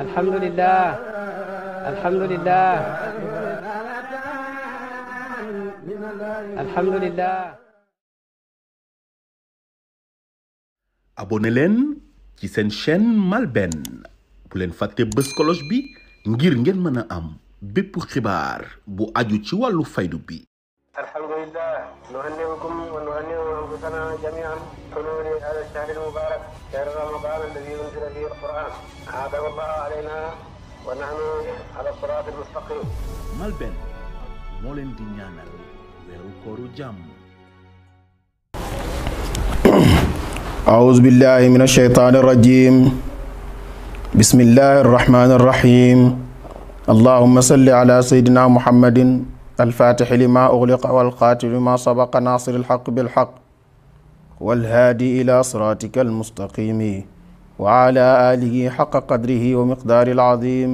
alhamdulillah alhamdulillah alhamdulillah. abonné leen ci seen chaîne MALBN bu leen fàtte bës cloche bi ngir ngeen mën a am bépp xibaar bu aju ci wàllu faydu bi. alhamdulillah nuhanni'ukum wa nuhanni'u anfusana jami'an hululi hadha ash-shahr al-mubarak shahr ramadan alladhi unzila fihi al-Qur'an a'adahu Allah alayna wa nahnu ala as-sirat al-mustaqim. MALBN moo leen di ñaanal weeru kooru jàmm. أعوذ بالله من الشيطان الرجيم بسم الله الرحمن الرحيم اللهم صل على سيدنا محمد الفاتح لما أغلق والقاتل لما سبق ناصر الحق بالحق والهادي إلى صراطك المستقيم وعلى آله حق قدره ومقدار العظيم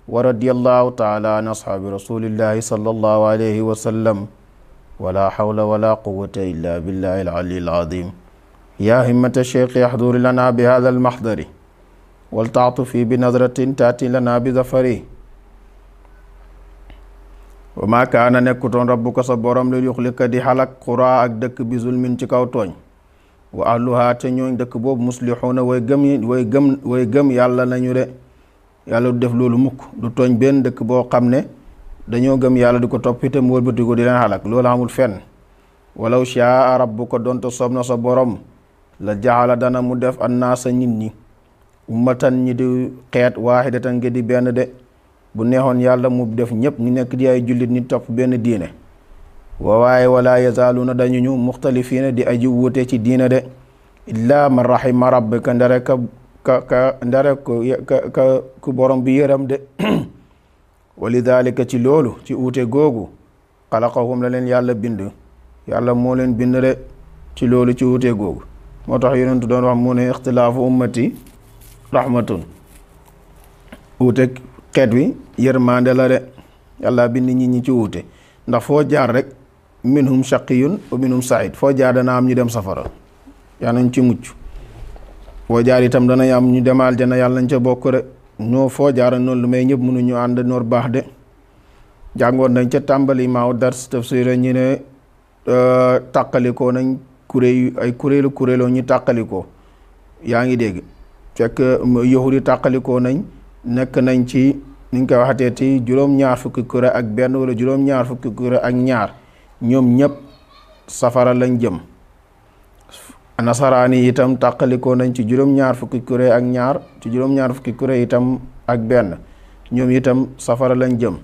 ورضي الله تعالى عن أصحاب رسول الله صلى الله عليه وسلم ولا حول ولا قوة إلا بالله العلي العظيم. يا همة الشيخ يحضر لنا بهذا المحضر ولتعطفي بنظرة تأتي لنا بظفره. وما كان nekkutoon rabbuka sa borom li yuxlika di xalak xuraa ak dëkk bi zulmin ci kaw tooñ wa ahluha te ñooñ dëkk boobu muslixuuna way gëm yàlla nañu de. yàlla du def loolu mukk du tooñ benn dëkk boo xam ne dañoo gëm yàlla di ko topp itam mu wëlbati ko di leen xalak loolu amul fenn. walaw shaa rabbuka doonte soob na sa borom la jaxala dana mu def annaasa nit ñi ummatan ñi di xeet waahidatan nga di benn de. bu neexoon yàlla mu def ñëpp ñu nekk di ay jullit ni topp benn diine waaye wala yazaaluuna dañu ñu muxtalifiina di aji wuute ci diine de illaa man rahima rabbika ndare ku borom bi yëram de. wa lidaalika ci loolu ci uute googu xalaqahum la leen yàlla bind yàlla moo leen bind de ci loolu ci uute googu moo tax yonentu doon wax mu ne ixtilaafu ummati rahmatun uute xeet wi yërmande la de. yàlla bind nit ñi ci wuute ndax foo jaar rek minhum shaqiyun wa minhum said foo jaar dana am ñu dem safara yàlla nañ ci mucc. foo jaar itam dana am ñu dem aljana yàlla nañ ca bokk rek ñoo foo jaar noonu lu may ñëpp mënuñu ànd noor baax de. jàngoon nañ ca tàmbali maaw dars tafsir ñu ne tàqalikoo nañ kuréeloo ñu tàqalikoo yaa ngi dégg fekk yahudi tàqalikoo nañ nekk nañ ci niñ koy waxatee ci juróom-ñaar fukki kuréel ak benn wala juróom-ñaar fukki kuréel ak ñaar ñoom ñëpp safara lañ jëm. nasaraani itam tàqalikoo nañ ci juróom-ñaar fukki kuréel ak ñaar ci juróom-ñaar fukki kuréel itam ak benn ñoom itam safara lañ jëm.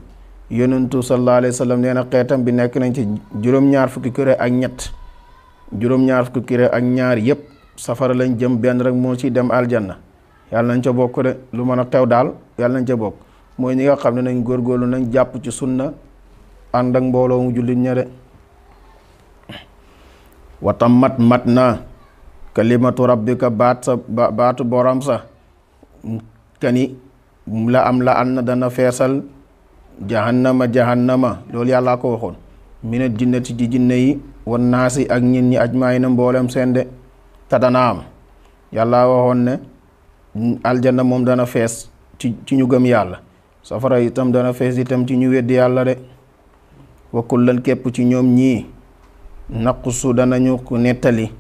yonentu sallallahu alayhi wa sallam nee na xeetam bi nekk nañ ci juróom-ñaar fukki kuréel ak ñett juróom-ñaar fukki kuréel ak ñaar yëpp safara lañ jëm benn rek moo ci dem aljanna yàlla nañ ca bokk de. lu mën a xew daal yàlla nañ ca bokk mooy ñi nga xam ne nañ góorgóorlu nañ jàpp ci sunna ànd ak mbooloo mu jullit ña de. watam mat na kalimatu rabbika baatu borom sa kani la am la an na dana feesal jahannama loolu yàllaa ko waxoon minat jinnati ci jinne yi wan naasi ak ñin ñi ajmaay na mboolem seen de. te dana am yàllaa waxoon ne aljanna moom dana fees ci ñu gëm yàlla safara itam dana fees itam ci ñu weddi yàlla de. wa kullan képp ci ñoom ñii naqsu danañu ko nettali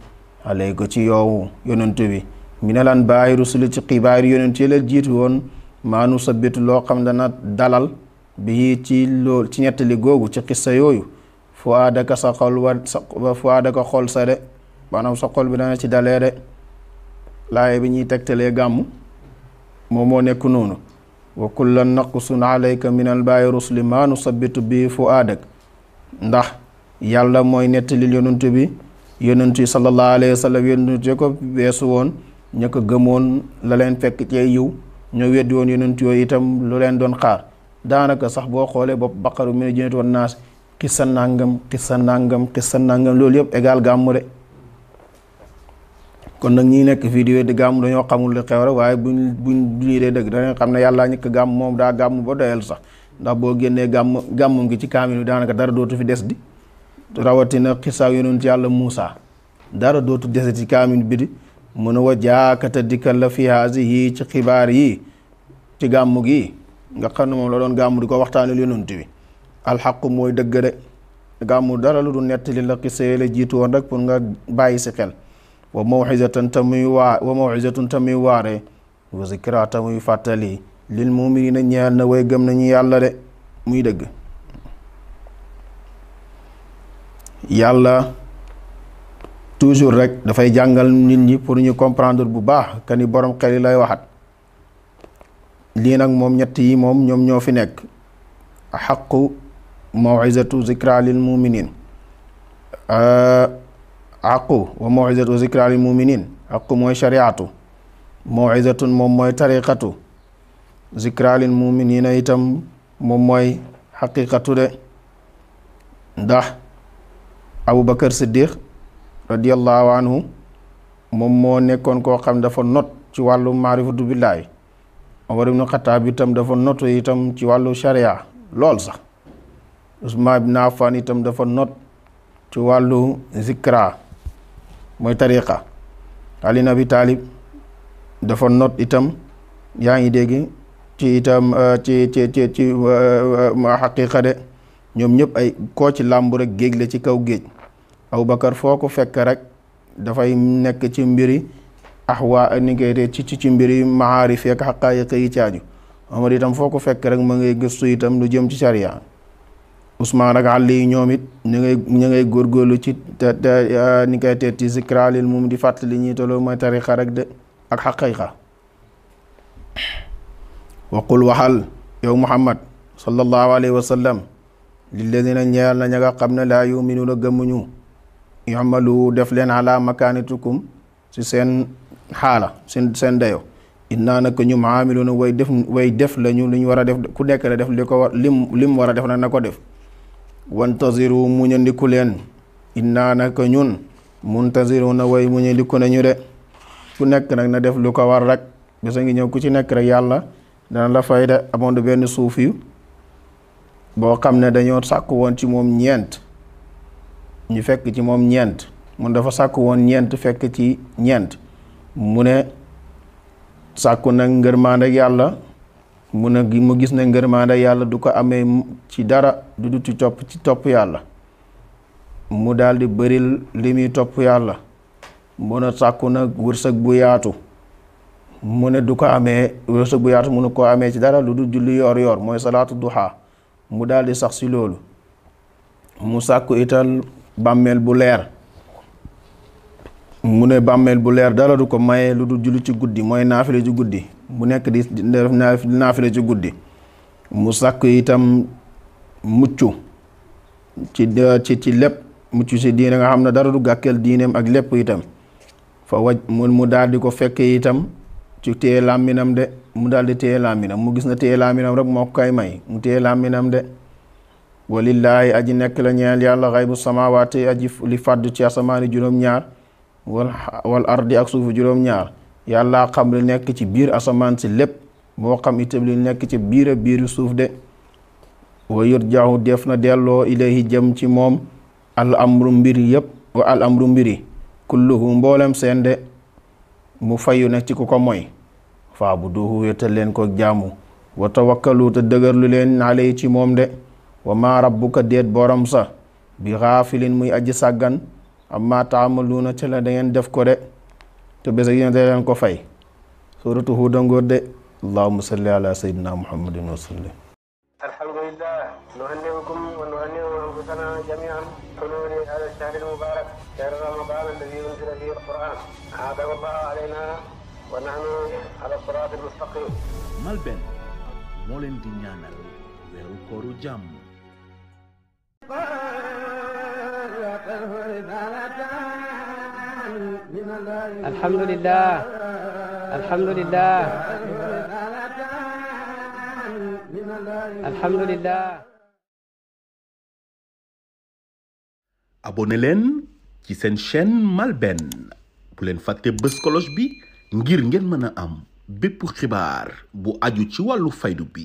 alay ko ci yow yonentu bi minalan bàyyi rusuli ci xibaar yonent yi la jiitu woon maanu sabitu loo xam dana dalal bi ci lool ci nettali googu ci xissa yooyu fu aadaka sa xol fu aadaka xol sa de maanaam sa xol bi dana ci dalee de. laaye bi ñuy tegtalee gàmm moom moo nekk noonu wa kullan naqsun alayka min al baayi rusli ma nusabbitu bi fu aadak ndax yàlla mooy nettalil yonentu bi yonentu yi sallallahu alayhi wa sallam yonentu ko weesu woon ña ko gëmoon la leen fekk ci yiw ñoo weddi woon yonentu yooyu itam lu leen doon xaar daanaka sax boo xoolee bopp baqaru mina jinnati wan naas xissa nangam loolu yëpp égal gàmmu de. kon nag ñi nekk fii di weddi gàmm dañoo xamul li xew rek waaye buñ lii dee dëgg danga xam ne yàlla ñëkk gàmm moom daa gàmm ba doyal sax ndax boo génnee gàmmum gi ci kaamil bi daanaka dara dootu fi des di rawatina xisaaw yonent yàlla Muusa dara dootu des ci kaamil bi di mu ne wa jaakata dikkal la fi haasihi ci xibaar yi ci gàmmu gi nga xam ne moom la doon gàmmu di ko waxtaanal yonent bi alxaqu mooy dëgg de gàmmu dara lu du nettali la xisee la jiitu woon rek pour nga bàyyi si xel wa mawxizatan tamuy waare wa zikra tamuy fàttali lil muminina ñeel na way gëm nañu yàlla de muy dëgg. yàlla toujours rek dafay jàngal nit ñi pour ñu comprendre bu baax que ni borom xel yi lay waxat. lii nag moom ñett yi moom ñoom ñoo fi nekk xaqu mawizatu zikra lil muminin aqu wa mawizatu zikra lil muminin aqu mooy shariatu mawizatun moom mooy tariqatu zikra lil muminina itam moom mooy xaqiqatu de ndax Abubakar Siddiq radiallahu anhu moom moo nekkoon koo xam dafa not ci wàllu maarifatu billaahi. Omar ibn Xattaab itam dafa notu itam ci wàllu sharia lool sax Usmaan ibn Affan itam dafa not ci wàllu zikra mooy tariqa. Ali ibn Abi Taalib dafa not itam yaa ngi dégg ci itam ci xaqiqa de ñoom ñëpp ay koo ci làmb rek géej la ci kaw géej. Abubakar foo ko fekk rek dafay nekk ci mbiri axwaa ni ngay de ci mbiri maarif ak xaqaayiq yi caaju. Omar itam foo ko fekk rek ma ngay gëstu itam lu jëm ci sharia. Usmaan ak Ali yi ñoom it ñu ngay góorgóorlu ci ni ngay teet ci zikra lil moom di fàttali ñi toloo mooy tariqa rek de ak xaqiqa. waqul waxal yow Muhammad sallallahu alayhi wa sallam lilladina ñeel na ña nga xam ne laa yuminuuna gëmmuñu yamalu def leen ala makaanitukum ci seen xaala seen dayo innaa naka ñu maamiluuna way def lañu lu ñu war a def ku nekk la def li ko war lim war a def nag na ko def wantaziru muñandiku leen innaa naka ñun muntaziruuna way muñandiku nañu de ku nekk nag na def lu ko war rek bisa ngi ñëw ku ci nekk rek yàlla dana la fay de. amoon na benn suufi boo xam ne dañoo sàkk woon ci moom ñeent ñu fekk ci moom ñeent mun dafa sàkk woon ñeent fekk ci ñeent mu ne sàkku nag ngërmaande yàlla mu gis ne ngërmaande yàlla du ko amee ci dara du ci topp yàlla mu daal di bëril li muy topp yàlla. mu ne sàkku nag wërsëg bu yaatu mu ne du ko amee wërsëg bu yaatu munu koo amee ci dara lu du julli yor mooy salaatu duha mu daal di sax si loolu. mu sàkku ital bàmmeel bu leer mu ne bàmmeel bu leer dara du ko maye lu dul julli ci guddi mooy naafile ci guddi bu nekk di def naafile ci guddi. mu sàkku itam mucc ci lépp mucc ci diine nga xam ne dara du gàkkeel diineem ak lépp itam fa waj mu daal di ko fekk itam ci téye làmminam de mu daal di téye làmminam mu gis na téye làmminam rek moo ko koy may mu téye làmminam de. walillaahi aji nekk la ñeel yàlla xaybu samawaati aji li fàddu ci asamaani juróom-ñaar wal ardi ak suufu juróom-ñaar yàlla xam li nekk ci biir asamaan si lépp moo xam itam li nekk ci biir suuf de. wa yurja'u def na delloo ilayhi jëm ci moom al amru mbiri yëpp wa al amru mbiri kulluhu mboolem seen de mu fayu nekk ci ku ko moy fa'buduhu wéetal leen ko jaamu wa tawakkalu te dëgërlu leen alayhi ci moom de. wa ma rabbuka déet borom sa bi xaafilin muy aji sàggan amma taamaluuna ca la da ngeen def ko de te bés ak yéen da leen ko fay. suratu Huud ngoor de. allahumma salli ala sayyidina muhammadin wa sallim. alhamdulillah nuhanni'ukum wa nuhanni'u anfusana jami'an hululi hada ash-shahr al-mubarak shahr ramadan alladhi unzila fihi al-Qur'an a'adahu Allahu alayna wa nahnu ala as-sirati al-mustaqim. Malben moo leen di ñaanal weeru kooru jàmm. alhamdulillah alhamdulillah alhamdulillah. abonné leen ci seen chaîne Malben bu leen fàtte bës cloche bi ngir ngeen mën a am bépp xibaar bu aju ci wàllu faydu bi.